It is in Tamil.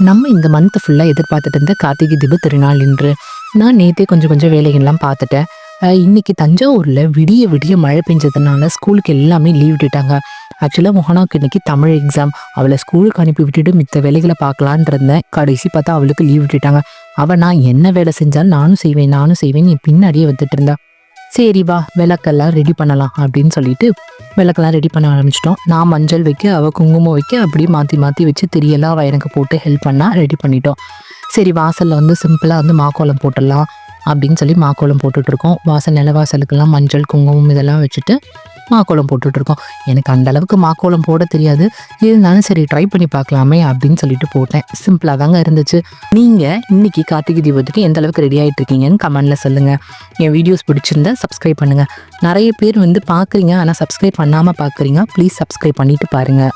நம்ம இந்த மந்த் ஃபுல்லாக எதிர்பார்த்துட்டு இருந்த கார்த்திகை தீப திருநாள் இன்று. நான் நேற்றே கொஞ்சம் வேலைகள்லாம் பார்த்துட்டேன். இன்னைக்கு தஞ்சாவூரில் விடிய விடிய மழை பெஞ்சதுனால ஸ்கூலுக்கு எல்லாமே லீவ் விட்டுட்டாங்க. ஆக்சுவலாக மோகனாவுக்கு இன்னைக்கு தமிழ் எக்ஸாம். அவளை ஸ்கூலுக்கு அனுப்பி விட்டுட்டு மித்த வேலைகளை பார்க்கலான் இருந்தேன். கடைசி பார்த்தா அவளுக்கு லீவ் விட்டுட்டாங்க. நான் என்ன வேலை செஞ்சாலும் நானும் செய்வேன் என் பின்னாடியே வந்துட்டு இருந்தா. சரி வா விளக்கெல்லாம் ரெடி பண்ணலாம் அப்படின்னு சொல்லிட்டு விளக்கெல்லாம் ரெடி பண்ண ஆரம்பிச்சிட்டோம். நான் மஞ்சள் வைக்க, அவள் குங்குமம் வைக்க, அப்படியே மாற்றி வச்சு திரியெல்லாம் அவள் எனக்கு போட்டு ஹெல்ப் பண்ணால் ரெடி பண்ணிட்டோம். சரி வாசலில் சிம்பிளாக மாக்கோலம் போட்டுடலாம் அப்படின்னு சொல்லி மாக்கோலம் போட்டுட்ருக்கோம். நிலவாசலுக்கெல்லாம் மஞ்சள் குங்குமம் இதெல்லாம் வச்சுட்டு மாக்கோலம் போட்டுட்ருக்கோம். எனக்கு அந்த அளவுக்கு மாக்கோலம் போட தெரியாது, இருந்தாலும் சரி ட்ரை பண்ணி பார்க்கலாமே அப்படின்னு சொல்லிட்டு போட்டேன். சிம்பிளாக தாங்க இருந்துச்சு. நீங்கள் இன்னைக்கு கார்த்திகை தீபத்துக்கு எந்த அளவுக்கு ரெடி ஆகிட்டு இருக்கீங்கன்னு கமெண்ட்டில் சொல்லுங்கள். என் வீடியோஸ் பிடிச்சிருந்தா சப்ஸ்கிரைப் பண்ணுங்கள். நிறைய பேர் பார்க்குறீங்க, ஆனால் சப்ஸ்கிரைப் பண்ணாமல் பார்க்குறீங்க. ப்ளீஸ் சப்ஸ்கிரைப் பண்ணிவிட்டு பாருங்கள்.